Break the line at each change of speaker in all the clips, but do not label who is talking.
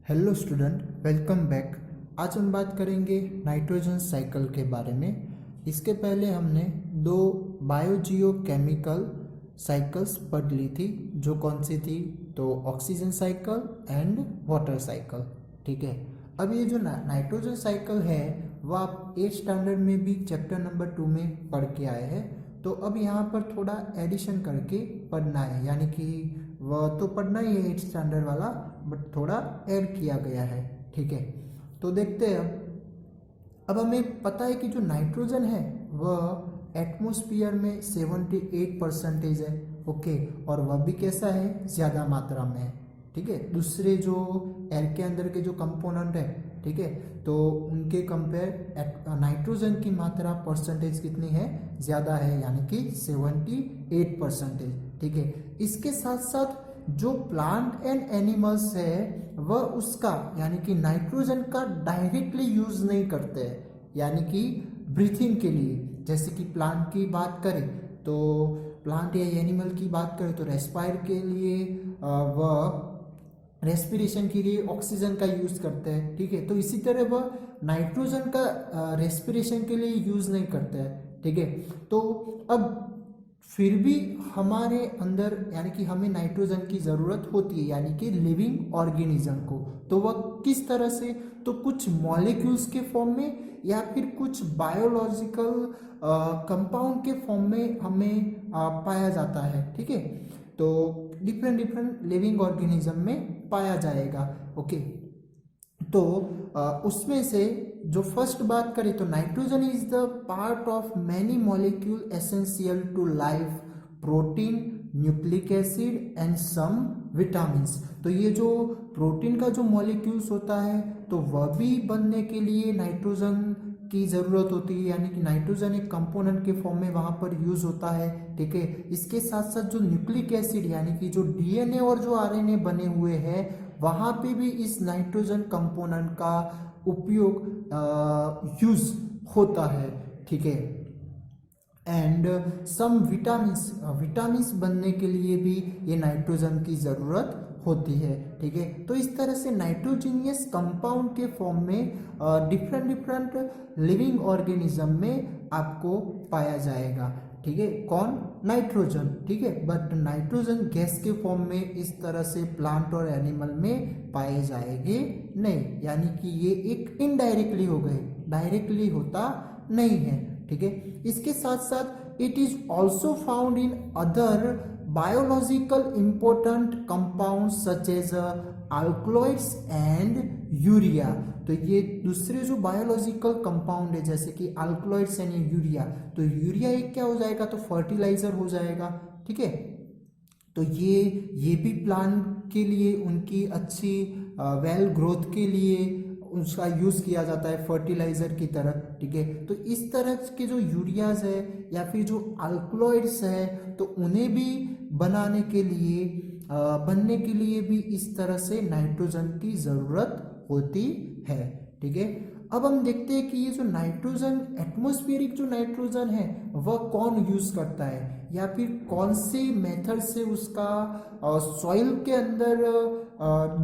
Hello student, welcome back. आज हम बात करेंगे नाइट्रोजन साइकिल के बारे में। इसके पहले हमने दो बायोजियोकेमिकल साइकिल्स पढ़ ली थी, जो कौन सी थी? तो oxygen cycle and water cycle. ठीक है। अब ये जो नाइट्रोजन साइकिल है वह आप 8th स्टैंडर्ड में भी चैप्टर नंबर 2 में पढ़ के आए हैं। तो अब यहाँ पर थोड़ा एडिशन करके पढ़ना है, यानी कि वह तो पढ़ना ही है 8th स्टैंडर्ड वाला, बट थोड़ा ऐड किया गया है। ठीक है, तो देखते हैं। अब हमें पता है कि जो नाइट्रोजन है वह एटमॉस्फेयर में 78% है। ओके, और वह भी कैसा है? ज़्यादा मात्रा में है। ठीक है, दूसरे जो एयर के अंदर के जो कंपोनेंट है, ठीक है, तो उनके कंपेयर नाइट्रोजन की मात्रा परसेंटेज कितनी है? ज़्यादा है, यानी कि 78%। ठीक है, इसके साथ साथ जो प्लांट एंड एनिमल्स है वह उसका यानी कि नाइट्रोजन का डायरेक्टली यूज नहीं करते हैं, यानी कि ब्रीथिंग के लिए। जैसे कि प्लांट की बात करें तो प्लांट या एनिमल की बात करें तो रेस्पायर के लिए वह रेस्पिरेशन के लिए ऑक्सीजन का यूज करते हैं। ठीक है, तो इसी तरह वह नाइट्रोजन का रेस्पिरेशन के लिए यूज नहीं करते हैं। ठीक है, तो अब फिर भी हमारे अंदर यानी कि हमें नाइट्रोजन की ज़रूरत होती है, यानी कि लिविंग ऑर्गेनिज्म को। तो वह किस तरह से? तो कुछ मॉलिक्यूल्स के फॉर्म में या फिर कुछ बायोलॉजिकल कंपाउंड के फॉर्म में हमें पाया जाता है। ठीक है, तो डिफरेंट डिफरेंट लिविंग ऑर्गेनिज्म में पाया जाएगा। ओके, तो उसमें से जो फर्स्ट बात करें तो nitrogen is the part of many molecule essential to life, protein, nucleic acid and some vitamins. तो ये जो प्रोटीन का जो मॉलिक्यूल्स होता है तो वह भी बनने के लिए नाइट्रोजन की ज़रूरत होती है, यानी कि नाइट्रोजन एक कंपोनेंट के फॉर्म में वहाँ पर यूज होता है। ठीक है, इसके साथ साथ जो न्यूक्लिक एसिड यानी कि जो डीएनए और जो आरएनए बने हुए हैं वहाँ पे भी इस नाइट्रोजन कंपोनेंट का उपयोग यूज होता है। ठीक है, एंड सम विटामिन्स बनने के लिए भी ये नाइट्रोजन की ज़रूरत होती है। ठीक है, तो इस तरह से नाइट्रोजीनियस कंपाउंड के फॉर्म में डिफरेंट डिफरेंट लिविंग ऑर्गेनिज्म में आपको पाया जाएगा। ठीक है, कौन? नाइट्रोजन। ठीक है, बट नाइट्रोजन गैस के फॉर्म में इस तरह से प्लांट और एनिमल में पाए जाएंगे नहीं, यानी कि ये एक इनडायरेक्टली हो गए, डायरेक्टली होता नहीं है। ठीक है, इसके साथ साथ it is also found in other biological important compound such as alkaloids and urea. तो ये दूसरे जो बायोलॉजिकल कंपाउंड है जैसे कि अल्कलॉइड्स एंड यूरिया, तो यूरिया एक क्या हो जाएगा? तो फर्टिलाइजर हो जाएगा। ठीक है, तो ये भी प्लांट के लिए उनकी अच्छी वेल ग्रोथ के लिए उसका यूज किया जाता है फर्टिलाइजर की तरह। ठीक है, तो इस तरह के जो यूरियाज है या फिर जो अल्कलॉइड्स है तो उन्हें भी बनने के लिए भी इस तरह से नाइट्रोजन की जरूरत होती है। ठीक है, अब हम देखते हैं कि ये जो नाइट्रोजन, एटमॉस्फेरिक जो नाइट्रोजन है वह कौन यूज करता है या फिर कौन से मेथड से उसका सॉइल के अंदर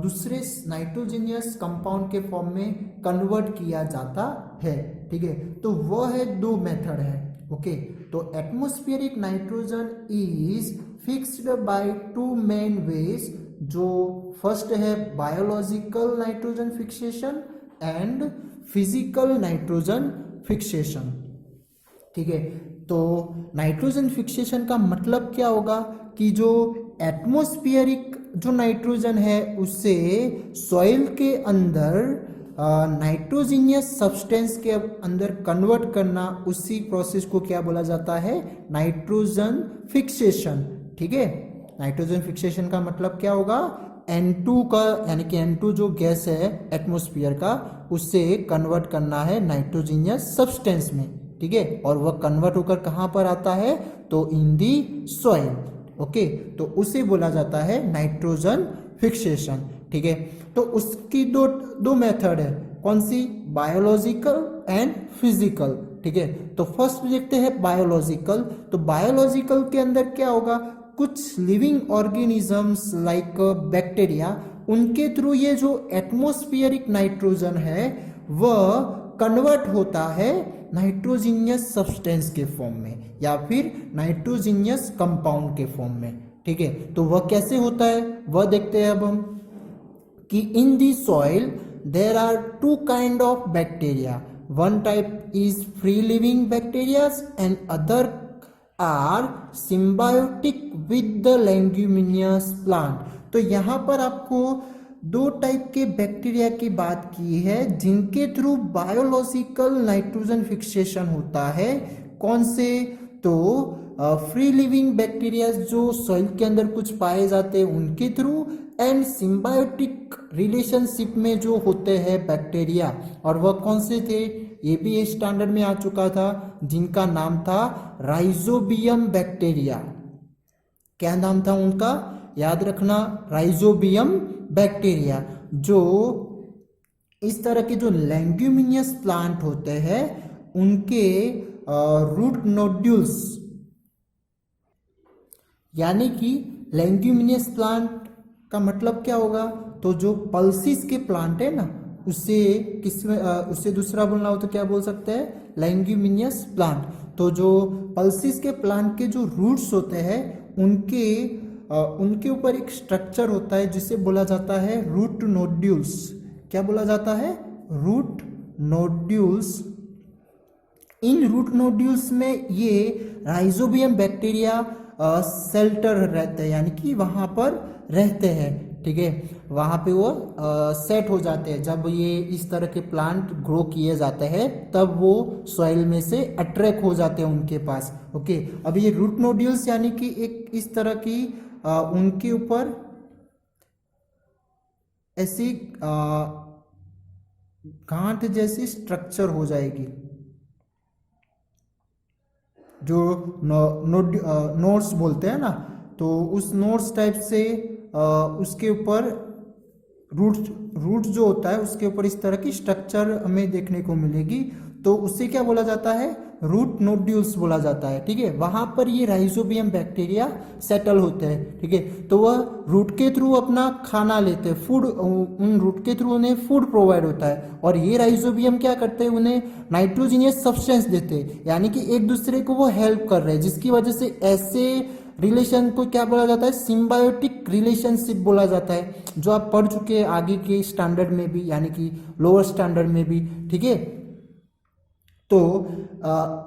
दूसरे नाइट्रोजीनियस कंपाउंड के फॉर्म में कन्वर्ट किया जाता है। ठीक है, तो वह है दो मेथड है। ओके, तो atmospheric nitrogen is fixed by two main ways. जो फर्स्ट है biological nitrogen fixation and physical nitrogen fixation. ठीक है, तो नाइट्रोजन फिक्सेशन का मतलब क्या होगा कि जो एटमॉस्फेरिक जो नाइट्रोजन है उससे सॉइल के अंदर नाइट्रोजीनियस सब्सटेंस के अंदर कन्वर्ट करना, उसी प्रोसेस को क्या बोला जाता है? Nitrogen fixation. ठीक है, नाइट्रोजन फिक्सेशन का मतलब क्या होगा? N2 का यानी कि N2 जो गैस है एटमॉस्फेयर का, उससे कन्वर्ट करना है नाइट्रोजीनियस सब्सटेंस में। ठीक है, और वह कन्वर्ट होकर कहाँ पर आता है? तो इन दी सॉइल। ओके, तो उसे बोला जाता है नाइट्रोजन फिक्सेशन। ठीक है, तो उसकी दो मेथड है। कौन सी? Biological and physical. ठीक है, तो फर्स्ट देखते हैं बायोलॉजिकल। तो बायोलॉजिकल के अंदर क्या होगा? कुछ लिविंग ऑर्गेनिजम्स लाइक बैक्टीरिया उनके थ्रू ये जो एटमॉस्फेरिक नाइट्रोजन है वह कन्वर्ट होता है नाइट्रोजीनियस सब्सटेंस के फॉर्म में या फिर नाइट्रोजीनियस कंपाउंड के फॉर्म में। ठीक है, तो वह कैसे होता है वह देखते हैं अब हम कि in the soil there are two kind of bacteria, one type is free living bacterias and other are symbiotic with the leguminous plant. तो यहाँ पर आपको दो टाइप के बैक्टीरिया की बात की है जिनके थ्रू बायोलॉजिकल नाइट्रोजन फिक्सेशन होता है। कौन से? तो फ्री लिविंग बैक्टीरिया जो सॉइल के अंदर कुछ पाए जाते हैं उनके थ्रू, एंड सिम्बायोटिक रिलेशनशिप में जो होते हैं बैक्टीरिया। और वह कौन से थे? ये भी एक स्टैंडर्ड में आ चुका था, जिनका नाम था राइजोबियम बैक्टीरिया। क्या नाम था उनका? याद रखना, राइजोबियम बैक्टीरिया, जो इस तरह के जो लेग्यूमिनियस प्लांट होते हैं उनके रूट नोड्यूल्स, यानी कि लेग्यूमिनियस प्लांट का मतलब क्या होगा? तो जो पल्सिस के प्लांट है ना, उससे दूसरा बोलना हो तो क्या बोल सकते हैं? Leguminous plant. तो जो पल्सिस के प्लांट के जो रूट्स होते हैं उनके ऊपर एक स्ट्रक्चर होता है जिसे बोला जाता है रूट नोड्यूल्स। क्या बोला जाता है? Root nodules. इन रूट नोड्यूल्स में ये राइजोबियम बैक्टीरिया शेल्टर रहते हैं, यानी कि वहां पर रहते हैं। ठीक है, वहां पे वो सेट हो जाते हैं। जब ये इस तरह के प्लांट ग्रो किए जाते हैं तब वो सॉइल में से अट्रैक्ट हो जाते हैं उनके पास। ओके, अब ये रूट नोड्यूल्स यानी कि एक इस तरह की उनके ऊपर ऐसी गांठ जैसी स्ट्रक्चर हो जाएगी, जो नोड्स बोलते हैं ना, तो उस नोड्स टाइप से उसके ऊपर रूट जो होता है उसके ऊपर इस तरह की स्ट्रक्चर हमें देखने को मिलेगी। तो उससे क्या बोला जाता है? रूट नोड्यूल्स बोला जाता है। ठीक है, वहां पर ये राइजोबियम बैक्टीरिया सेटल होते हैं। ठीक है, तो वह रूट के थ्रू अपना खाना लेते हैं, फूड, उन रूट के थ्रू उन्हें फूड प्रोवाइड होता है। और ये राइजोबियम क्या करते हैं? उन्हें नाइट्रोजीनियस सब्सटेंस देते हैं, यानी कि एक दूसरे को वो हेल्प कर रहे हैं, जिसकी वजह से ऐसे रिलेशन को क्या बोला जाता है? सिम्बायोटिक रिलेशनशिप बोला जाता है, जो आप पढ़ चुके हैं आगे के स्टैंडर्ड में भी, यानी कि लोअर स्टैंडर्ड में भी। ठीक है, तो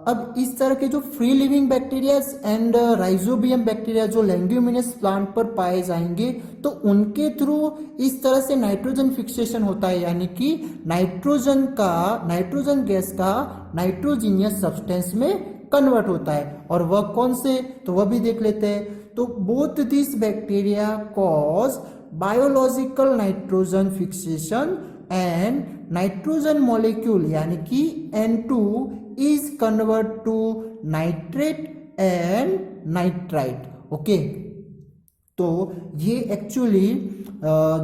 अब इस तरह के जो free living bacteria and rhizobium bacteria जो लेग्यूमिनस प्लांट पर पाए जाएंगे, तो उनके थ्रू इस तरह से नाइट्रोजन फिक्सेशन होता है, यानी कि नाइट्रोजन गैस का नाइट्रोजीनियस सब्सटेंस में कन्वर्ट होता है। और वह कौन से? तो वह भी देख लेते हैं। तो both this bacteria cause biological nitrogen fixation and nitrogen molecule यानी कि N2 is convert to nitrate and nitrite. Okay, तो ये एक्चुअली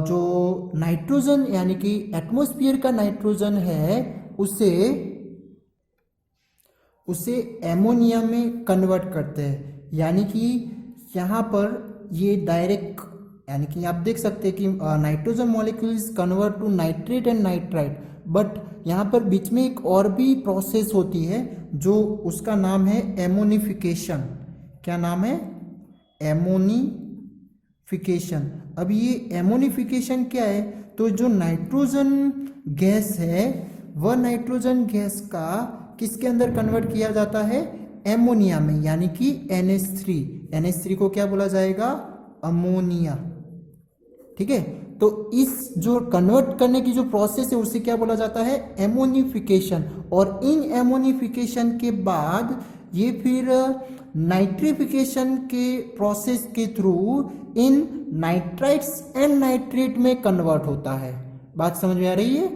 जो नाइट्रोजन यानी कि एटमॉस्फेयर का नाइट्रोजन है उसे एमोनिया में कन्वर्ट करते हैं। यानी कि यहाँ पर ये डायरेक्ट, यानी कि आप देख सकते हैं कि nitrogen molecule is convert to nitrate and nitrite, but यहाँ पर बीच में एक और भी प्रोसेस होती है जो उसका नाम है एमोनिफिकेशन। क्या नाम है? एमोनिफिकेशन। अब ये एमोनिफिकेशन क्या है? तो जो नाइट्रोजन गैस है वह नाइट्रोजन गैस का किसके अंदर कन्वर्ट किया जाता है? एमोनिया में, यानी कि NH3। NH3 को क्या बोला जाएगा? अमोनिया। ठीक है, तो इस जो कन्वर्ट करने की जो प्रोसेस है उसे क्या बोला जाता है? एमोनिफिकेशन। और इन एमोनिफिकेशन के बाद ये फिर नाइट्रिफिकेशन के प्रोसेस के through in nitrites and nitrate में कन्वर्ट होता है। बात समझ में आ रही है?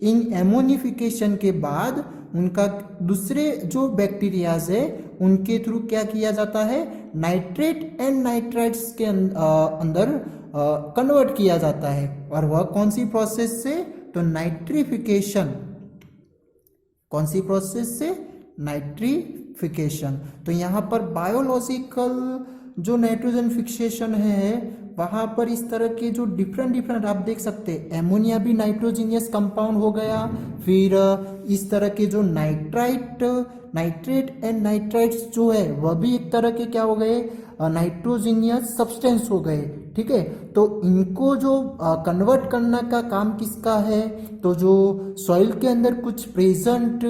इन एमोनिफिकेशन के बाद उनका दूसरे जो बैक्टीरियाज है उनके थ्रू क्या किया जाता है? नाइट्रेट एंड नाइट्राइट्स के अंदर कन्वर्ट किया जाता है। और वह कौन सी प्रोसेस से? तो नाइट्रिफिकेशन। कौन सी प्रोसेस से? नाइट्रिफिकेशन। तो यहाँ पर बायोलॉजिकल जो नाइट्रोजन फिक्सेशन है वहां पर इस तरह के जो डिफरेंट आप देख सकते हैं, एमोनिया भी नाइट्रोजीनियस कंपाउंड हो गया, फिर इस तरह के जो नाइट्रेट एंड नाइट्राइट्स जो है वह भी एक तरह के क्या हो गए, नाइट्रोजीनियस सब्सटेंस हो गए। ठीक है, तो इनको जो कन्वर्ट करने का काम किसका है, तो जो सॉइल के अंदर कुछ प्रेजेंट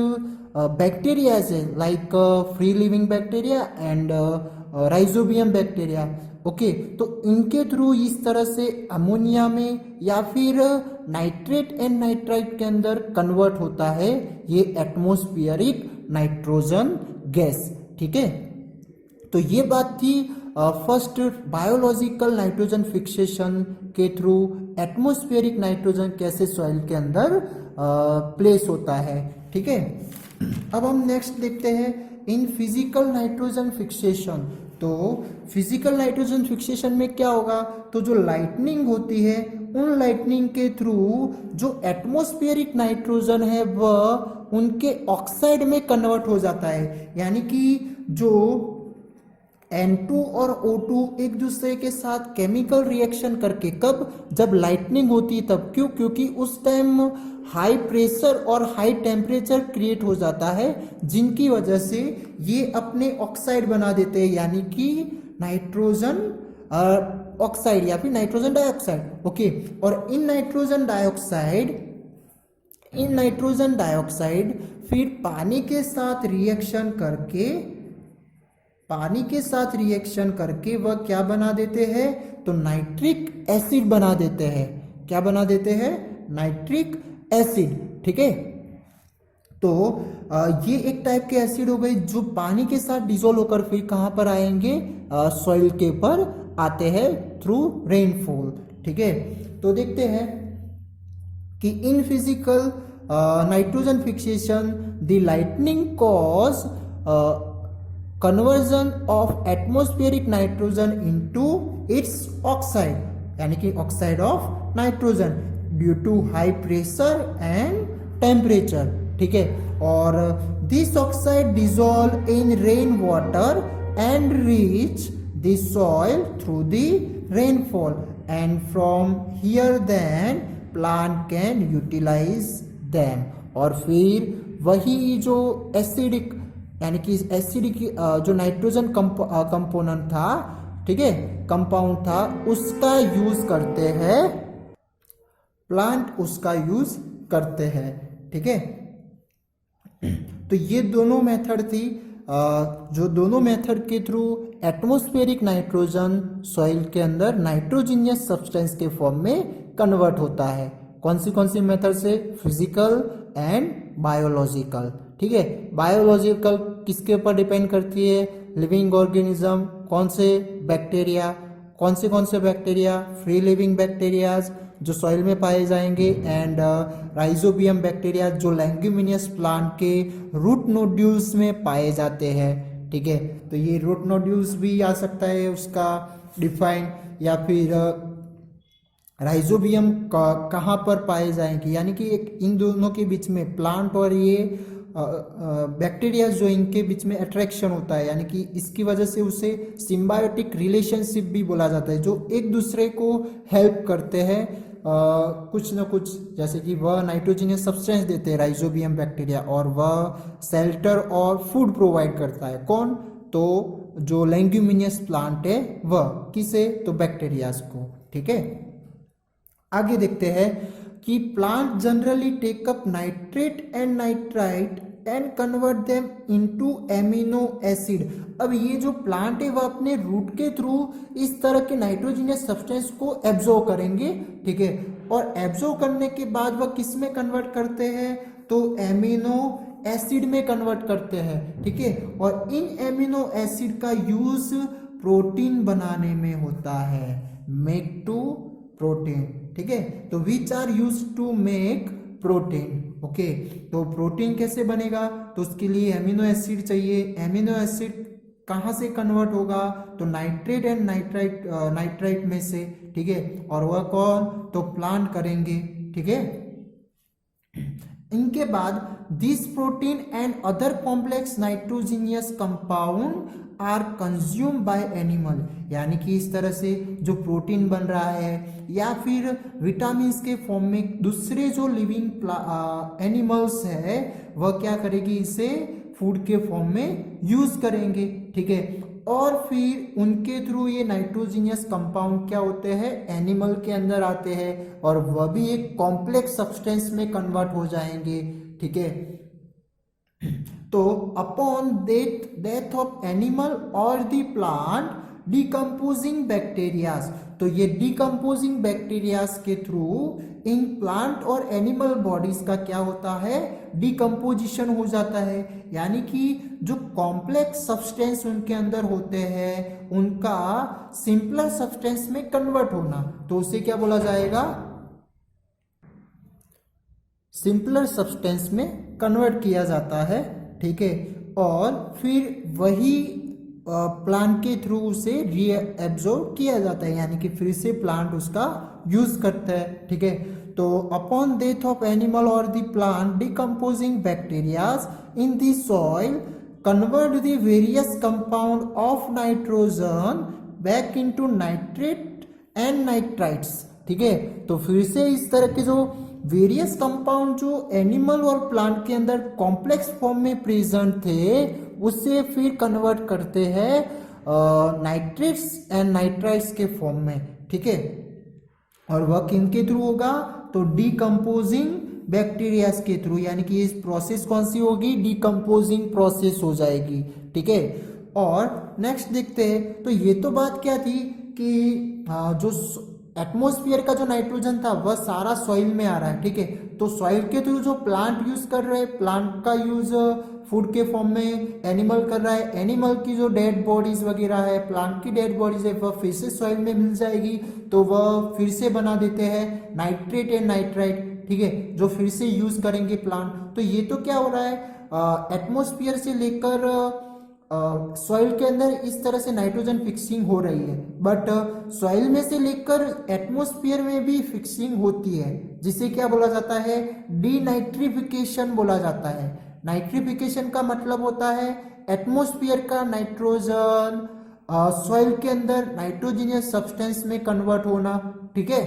बैक्टीरिया है like free living bacteria and rhizobium bacteria, okay, तो इनके थ्रू इस तरह से अमोनिया में या फिर नाइट्रेट एंड नाइट्राइट के अंदर कन्वर्ट होता है ये एटमॉस्फेरिक नाइट्रोजन गैस। ठीक है, तो ये बात थी फर्स्ट बायोलॉजिकल नाइट्रोजन फिक्सेशन के थ्रू एटमॉस्फेरिक नाइट्रोजन कैसे सॉइल के अंदर प्लेस होता है। ठीक है, अब हम नेक्स्ट देखते हैं इन फिजिकल नाइट्रोजन फिक्सेशन। तो फिजिकल नाइट्रोजन फिक्सेशन में क्या होगा, तो जो लाइटनिंग होती है उन लाइटनिंग के थ्रू जो एटमॉस्फेरिक नाइट्रोजन है वह उनके ऑक्साइड में कन्वर्ट हो जाता है, यानी कि जो N2 और O2 एक दूसरे के साथ केमिकल रिएक्शन करके, कब, जब लाइटनिंग होती है तब, क्यों, क्योंकि उस टाइम हाई प्रेशर और हाई टेम्परेचर क्रिएट हो जाता है जिनकी वजह से ये अपने ऑक्साइड बना देते हैं, यानी कि नाइट्रोजन ऑक्साइड या फिर नाइट्रोजन डाइऑक्साइड। ओके, और इन नाइट्रोजन डाइऑक्साइड फिर पानी के साथ रिएक्शन करके वह क्या बना देते हैं, तो नाइट्रिक एसिड बना देते हैं। क्या बना देते हैं, नाइट्रिक एसिड। ठीक है, तो ये एक टाइप के एसिड हो गए जो पानी के साथ डिसॉल्व होकर फिर कहां पर आएंगे, सॉइल के ऊपर आते हैं थ्रू रेनफॉल। ठीक है, तो देखते हैं कि in physical nitrogen fixation the lightning cause conversion of atmospheric nitrogen into its oxide, यानी कि oxide of nitrogen due to high pressure and temperature. ठीक है, और this oxide dissolve in rain water and reach the soil through the rainfall and from here then plant can utilise them. और फिर वही जो acidic, यानी कि acidic जो नाइट्रोजन कंपोनेंट था, ठीक है, कंपाउंड था, उसका यूज करते हैं प्लांट, उसका यूज करते हैं। ठीक है, तो ये दोनों मेथड थी, जो दोनों मेथड के थ्रू एटमॉस्फेरिक नाइट्रोजन सॉइल के अंदर नाइट्रोजीनियस सब्सटेंस के फॉर्म में कन्वर्ट होता है। कौन सी मेथड से, फिजिकल एंड बायोलॉजिकल। ठीक है, बायोलॉजिकल किसके ऊपर डिपेंड करती है, लिविंग ऑर्गेनिज्म, कौन से बैक्टीरिया, फ्री लिविंग बैक्टीरियाज जो सॉइल में पाए जाएंगे, एंड राइजोबियम बैक्टीरिया जो लेग्यूमिनियस प्लांट के रूट नोड्यूल्स में पाए जाते हैं। ठीक है, तो ये रूट नोड्यूल्स भी आ सकता है उसका डिफाइन, या फिर राइजोबियम कहाँ पर पाए जाएंगे, यानी कि एक इन दोनों के बीच में प्लांट और ये बैक्टीरिया जो इनके बीच में अट्रैक्शन होता है, यानी कि इसकी वजह से उसे सिम्बायोटिक रिलेशनशिप भी बोला जाता है, जो एक दूसरे को हेल्प करते हैं कुछ न कुछ, जैसे कि वह नाइट्रोजीनियस सब्सटेंस देते हैं राइजोबियम बैक्टीरिया, और वह शेल्टर और फूड प्रोवाइड करता है। कौन, तो जो लेग्यूमिनियस प्लांट है वह, किसे, तो बैक्टीरियाज को। ठीक है, आगे देखते हैं कि plant generally take up nitrate and nitrite and convert them into amino acid. अब ये जो प्लांट है वह अपने रूट के थ्रू इस तरह के नाइट्रोजीनियस सब्सटेंस को एब्जॉर्व करेंगे। ठीक है, और एब्जॉर्व करने के बाद वह किस में कन्वर्ट करते हैं, तो एमिनो एसिड में कन्वर्ट करते हैं। ठीक है, और इन एमिनो एसिड का यूज प्रोटीन बनाने में होता है, मेक टू प्रोटीन। ठीक है, तो which are use to make protein. Okay, तो प्रोटीन कैसे बनेगा, तो उसके लिए एमिनो एसिड चाहिए। एमिनो एसिड कहाँ से कन्वर्ट होगा, तो नाइट्रेट एंड नाइट्राइट में से। ठीक है, और वह कौन, तो प्लांट करेंगे। ठीक है, इनके बाद this protein and other complex nitrogenous compound are consume by animal, यानी कि इस तरह से जो प्रोटीन बन रहा है या फिर विटामिन्स के फॉर्म में दूसरे जो लिविंग एनिमल्स है वह क्या करेगी, इसे फूड के फॉर्म में यूज करेंगे, ठीक है। और फिर उनके थ्रू ये नाइट्रोजीनियस कंपाउंड क्या होते हैं, एनिमल के अंदर आते हैं और वह भी एक कॉम्प्लेक्स सब्सटेंस में कन्वर्ट हो जाएंगे, ठीक है। तो अपॉन डेथ ऑफ एनिमल और द प्लांट डिकम्पोजिंग बैक्टीरियाज, तो ये डिकम्पोजिंग बैक्टीरियाज के थ्रू इन प्लांट और एनिमल बॉडीज का क्या होता है, डिकम्पोजिशन हो जाता है, यानी कि जो कॉम्प्लेक्स सब्सटेंस उनके अंदर होते हैं उनका सिंपलर सब्सटेंस में कन्वर्ट होना, तो उसे क्या बोला जाएगा, सिंपलर सब्सटेंस में कन्वर्ट किया जाता है, ठीक है। और फिर वही प्लांट के थ्रू उसे रीएब्जॉर्ब किया जाता है, यानी कि फिर से प्लांट उसका यूज करता है, ठीक है। तो अपॉन डेथ ऑफ एनिमल और the plant decomposing bacterias in the soil convert the various compound of nitrogen back into nitrate and nitrites, ठीक है। तो फिर से इस तरह के जो वेरियस कंपाउंड जो एनिमल और प्लांट के अंदर कॉम्प्लेक्स फॉर्म में प्रेजेंट थे उससे फिर कन्वर्ट करते हैं नाइट्रेट्स एंड नाइट्राइट्स के फॉर्म में, ठीक है। और वह किनके थ्रू होगा, तो डिकम्पोजिंग बैक्टीरियाज के थ्रू, यानी कि इस प्रोसेस कौन सी होगी, डिकम्पोजिंग प्रोसेस हो जाएगी, ठीक है। और नेक्स्ट देखते हैं, तो ये तो बात क्या थी कि जो एटमॉस्फेयर का जो नाइट्रोजन था वह सारा सॉइल में आ रहा है, ठीक है। तो सॉइल के थ्रू जो प्लांट यूज कर रहे हैं, प्लांट का यूज फूड के फॉर्म में एनिमल कर रहा है, एनिमल की जो डेड बॉडीज वगैरह है, प्लांट की डेड बॉडीज है, वह फिर से सॉइल में मिल जाएगी, तो वह फिर से बना देते हैं नाइट्रेट एंड नाइट्राइट, ठीक है, जो फिर से यूज करेंगे प्लांट। तो ये तो क्या हो रहा है, एटमॉस्फेयर से लेकर सॉइल के अंदर इस तरह से नाइट्रोजन फिक्सिंग हो रही है, बट सॉइल में से लेकर एटमॉस्फेयर में भी फिक्सिंग होती है, जिसे क्या बोला जाता है, डीनाइट्रिफिकेशन बोला जाता है। नाइट्रिफिकेशन का मतलब होता है एटमॉस्फेयर का नाइट्रोजन सॉइल के अंदर नाइट्रोजीनियस सब्सटेंस में कन्वर्ट होना, ठीक है।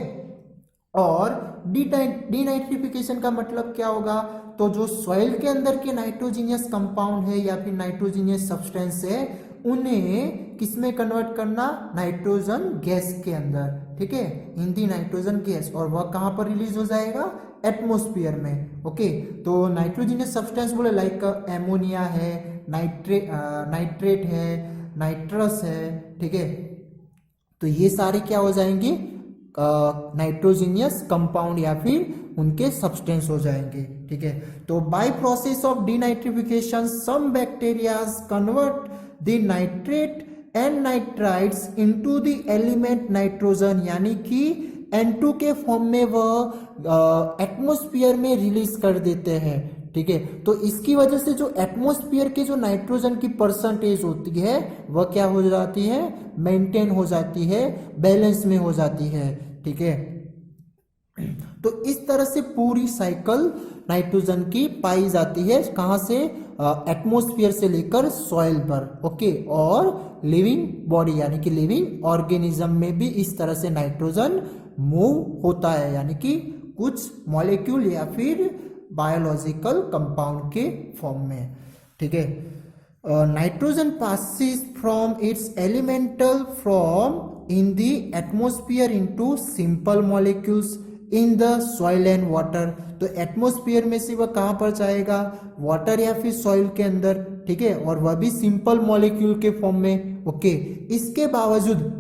और डीनाइट्रिफिकेशन का मतलब क्या होगा, तो जो सॉइल के अंदर के नाइट्रोजीनियस कंपाउंड है या फिर नाइट्रोजीनियस सब्सटेंस है उन्हें किसमें कन्वर्ट करना, नाइट्रोजन गैस के अंदर, ठीक है, इन दी नाइट्रोजन गैस, और वह कहां पर रिलीज हो जाएगा, एटमॉस्फेयर में, ओके। तो नाइट्रोजीनियस सब्सटेंस बोले लाइक एमोनिया है, नाइट्रेट है, नाइट्रस है, ठीक है। तो ये सारे क्या हो जाएंगे, नाइट्रोजीनियस कंपाउंड या फिर उनके सब्सटेंस हो जाएंगे, ठीक है। तो by process of denitrification some bacterias convert the nitrate and nitrites into the element nitrogen, यानी कि N2 के फॉर्म में वह एटमॉस्फेयर में रिलीज कर देते हैं, ठीक है। तो इसकी वजह से जो एटमॉस्फेयर के जो नाइट्रोजन की परसेंटेज होती है वह क्या हो जाती है, मेंटेन हो जाती है, बैलेंस में हो जाती है, ठीक है। तो इस तरह से पूरी साइकिल नाइट्रोजन की पाई जाती है, कहां से, एटमॉस्फेयर से लेकर सॉइल पर, ओके। और लिविंग बॉडी यानी कि लिविंग ऑर्गेनिज्म में भी इस तरह से नाइट्रोजन मूव होता है, यानी कि कुछ मॉलिक्यूल या फिर बायोलॉजिकल कंपाउंड के फॉर्म में, ठीक है। Nitrogen passes from its elemental form in the atmosphere into simple molecules in the soil and water, तो एटमॉस्फेयर में से वह कहां पर जाएगा, वाटर या फिर सॉइल के अंदर, ठीक है, और वह भी सिंपल मॉलिक्यूल के फॉर्म में, ओके। इसके बावजूद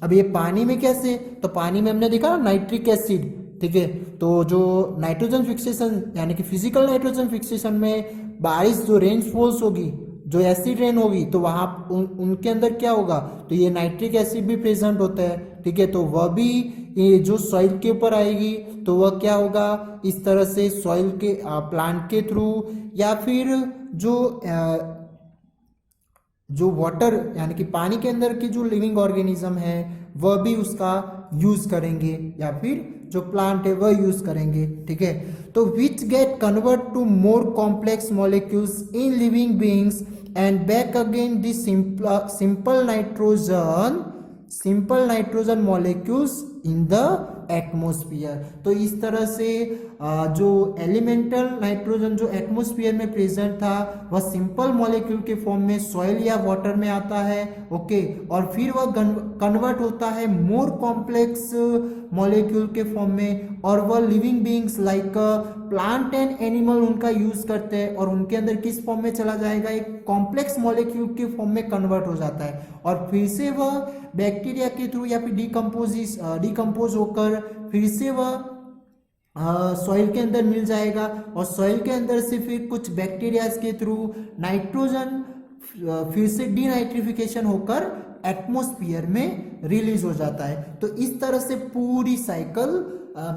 अब ये पानी में कैसे, तो पानी में हमने देखा नाइट्रिक एसिड, ठीक है। तो जो नाइट्रोजन फिक्सेशन यानी कि फिजिकल नाइट्रोजन फिक्सेशन में बारिश जो रेनफॉल्स होगी, जो एसिड रेन होगी, तो वहां उनके अंदर क्या होगा, तो ये नाइट्रिक एसिड भी प्रेजेंट होता है, ठीक है। तो वह भी ये जो सॉइल के ऊपर आएगी तो वह क्या होगा, इस तरह से सॉइल के प्लांट के थ्रू या फिर जो वाटर यानी कि पानी के अंदर की जो लिविंग ऑर्गेनिज्म है वह भी उसका यूज करेंगे या फिर जो प्लांट है वह यूज करेंगे, ठीक है। तो which get convert to more complex molecules in living beings and back again the simple nitrogen molecules in the atmosphere. तो इस तरह से जो एलिमेंटल नाइट्रोजन जो एटमोस्फियर में प्रेजेंट था वह सिंपल मॉलिक्यूल के फॉर्म में सॉइल या वाटर में आता है, ओके, और फिर वह कन्वर्ट होता है मोर कॉम्प्लेक्स मॉलिक्यूल के फॉर्म में, और वह living beings like plant and animal उनका यूज करते हैं, और उनके अंदर किस फॉर्म में चला जाएगा, एक कॉम्प्लेक्स मॉलिक्यूल के फॉर्म में कन्वर्ट हो जाता है, और फिर से वह बैक्टीरिया के थ्रू या फिर डिकम्पोज होकर फिर से वह सॉइल के अंदर मिल जाएगा, और सॉइल के अंदर से फिर कुछ बैक्टीरियाज के थ्रू नाइट्रोजन फिर से डीनाइट्रिफिकेशन होकर एटमॉस्फेयर में रिलीज हो जाता है। तो इस तरह से पूरी साइकिल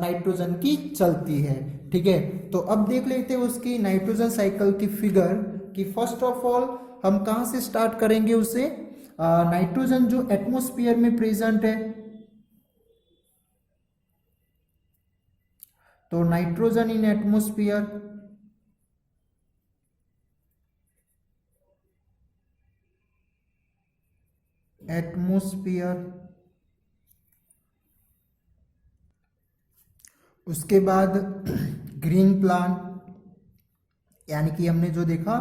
नाइट्रोजन की चलती है, ठीक है। तो अब देख लेते हैं उसकी नाइट्रोजन साइकिल की फिगर कि फर्स्ट ऑफ ऑल हम कहाँ से स्टार्ट करेंगे उसे। नाइट्रोजन जो एटमॉस्फेयर में प्रेजेंट है, तो नाइट्रोजन इन एटमॉस्फेयर, उसके बाद ग्रीन प्लांट, यानी कि हमने जो देखा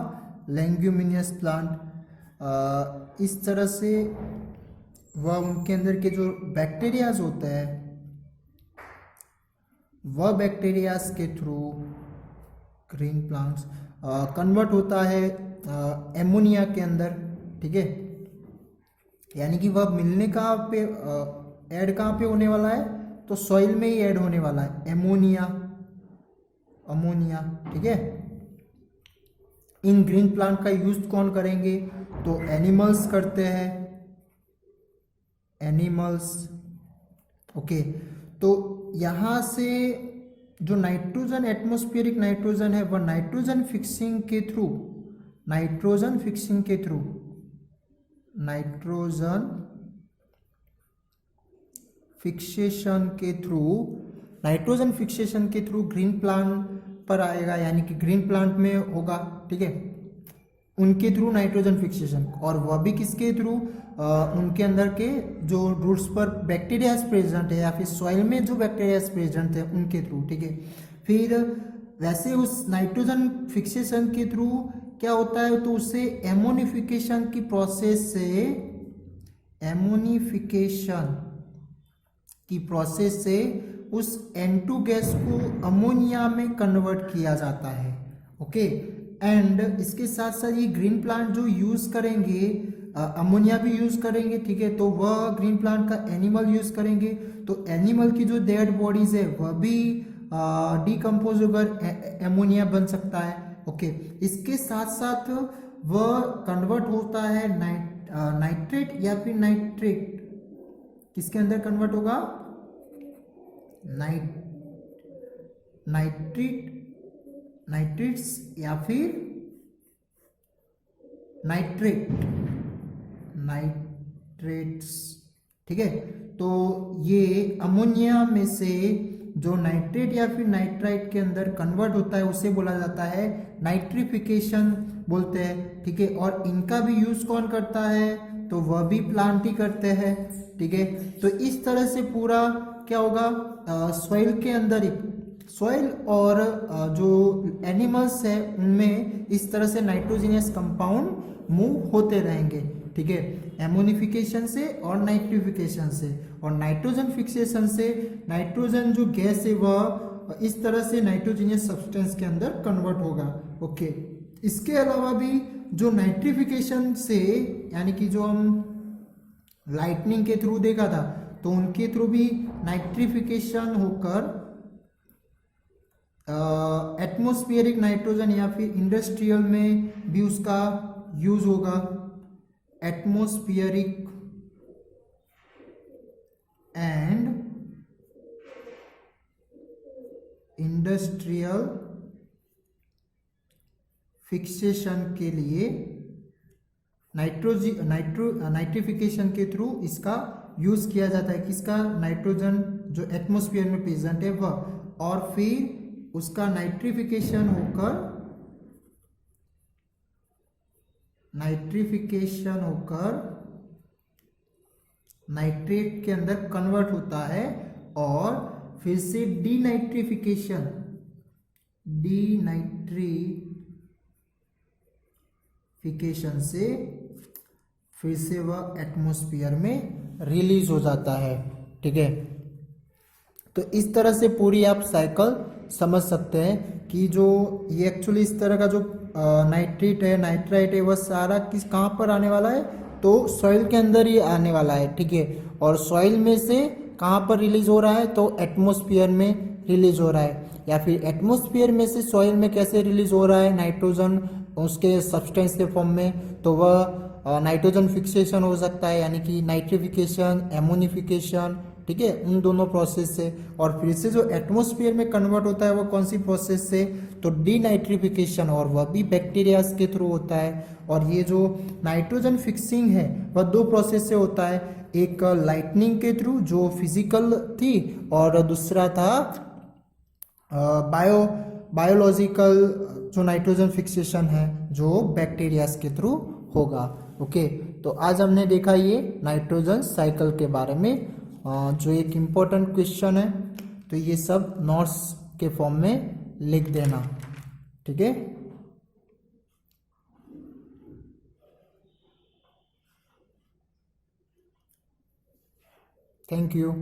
लेग्यूमिनियस प्लांट, इस तरह से वह उनके अंदर के जो बैक्टीरियाज होते हैं वह बैक्टीरियाज के थ्रू ग्रीन प्लांट्स कन्वर्ट होता है एमोनिया के अंदर, ठीक है। यानी कि वह मिलने कहाँ पे ऐड कहाँ पे होने वाला है, तो सॉइल में ही ऐड होने वाला है, अमोनिया, ठीक है। इन ग्रीन प्लांट का यूज कौन करेंगे, तो एनिमल्स करते हैं, एनिमल्स, ओके। तो यहाँ से जो नाइट्रोजन एटमॉस्फेरिक नाइट्रोजन है वह नाइट्रोजन फिक्सिंग के थ्रू नाइट्रोजन फिक्सेशन के थ्रू ग्रीन प्लांट पर आएगा, यानी कि ग्रीन प्लांट में होगा, ठीक है, उनके थ्रू नाइट्रोजन फिक्सेशन, और वह भी किसके थ्रू, उनके अंदर के जो रूट्स पर बैक्टीरियाज प्रेजेंट है या फिर सॉइल में जो बैक्टीरियाज प्रेजेंट है उनके थ्रू, ठीक है। फिर वैसे उस नाइट्रोजन फिक्सेशन के थ्रू क्या होता है, तो उससे एमोनिफिकेशन की प्रोसेस से उस N2 गैस को अमोनिया में कन्वर्ट किया जाता है, ओके। एंड इसके साथ साथ ये ग्रीन प्लांट जो यूज करेंगे अमोनिया भी यूज करेंगे, ठीक है। तो वह ग्रीन प्लांट का एनिमल यूज करेंगे, तो एनिमल की जो डेड बॉडीज है वह भी डिकम्पोज होकर एमोनिया बन सकता है, ओके। इसके साथ साथ वह कन्वर्ट होता है नाइट्रेट या फिर नाइट्रेट, किसके अंदर कन्वर्ट होगा, नाइट्रेट्स या फिर नाइट्रेट्स, ठीक है। तो ये अमोनिया में से जो नाइट्रेट या फिर नाइट्राइट के अंदर कन्वर्ट होता है उसे बोला जाता है नाइट्रिफिकेशन बोलते हैं, ठीक है। और इनका भी यूज कौन करता है, तो वह भी प्लांट ही करते हैं, ठीक है। तो इस तरह से पूरा क्या होगा, सॉइल के अंदर ही सॉइल और जो एनिमल्स है उनमें इस तरह से नाइट्रोजनियस कंपाउंड मूव होते रहेंगे, ठीक है, एमोनिफिकेशन से और नाइट्रिफिकेशन से, और नाइट्रोजन फिक्सेशन से नाइट्रोजन जो गैस है वह इस तरह से नाइट्रोजनियस सब्सटेंस के अंदर कन्वर्ट होगा, ओके। इसके अलावा भी जो नाइट्रिफिकेशन से, यानी कि जो हम लाइटनिंग के थ्रू देखा था, तो उनके थ्रू भी नाइट्रिफिकेशन होकर एटमॉस्फेरिक नाइट्रोजन या फिर इंडस्ट्रियल में भी उसका यूज होगा, एटमॉस्फेरिक एंड इंडस्ट्रियल फिक्सेशन के लिए नाइट्रिफिकेशन के थ्रू इसका यूज किया जाता है, किसका, नाइट्रोजन जो एटमॉस्फेयर में प्रेजेंट है वह, और फिर उसका नाइट्रिफिकेशन होकर नाइट्रेट के अंदर कन्वर्ट होता है, और फिर से डीनाइट्रिफिकेशन से फिर से वह एटमॉस्फेयर में रिलीज हो जाता है। ठीक है, तो इस तरह से पूरी आप साइकिल समझ सकते हैं कि जो ये एक्चुअली इस तरह का जो नाइट्रेट है, नाइट्राइट है, वह सारा किस कहाँ पर आने वाला है, तो सॉइल के अंदर ही आने वाला है। ठीक है, और सॉइल में से कहाँ पर रिलीज हो रहा है, तो एटमॉस्फेयर में रिलीज हो रहा है, या फिर एटमॉस्फेयर में से सॉइल में कैसे रिलीज हो रहा है, नाइट्रोजन उसके सब्सटेंस के फॉर्म में, तो वह नाइट्रोजन फिक्सेशन हो सकता है, यानी कि नाइट्रिफिकेशन, एमोनिफिकेशन। ठीक है, उन दोनों प्रोसेस से, और फिर से जो एटमॉस्फेयर में कन्वर्ट होता है वो कौन सी प्रोसेस से, तो डीनाइट्रिफिकेशन, और वह भी बैक्टीरिया के थ्रू होता है। और ये जो नाइट्रोजन फिक्सिंग है वह दो प्रोसेस से होता है, एक लाइटनिंग के थ्रू जो फिजिकल थी, और दूसरा था बायोलॉजिकल जो नाइट्रोजन फिक्सेशन है जो बैक्टीरियाज के थ्रू होगा। ओके, तो आज हमने देखा ये नाइट्रोजन साइकिल के बारे में, जो एक इम्पोर्टेंट क्वेश्चन है, तो ये सब नोट्स के फॉर्म में लिख देना। ठीक है, थैंक यू।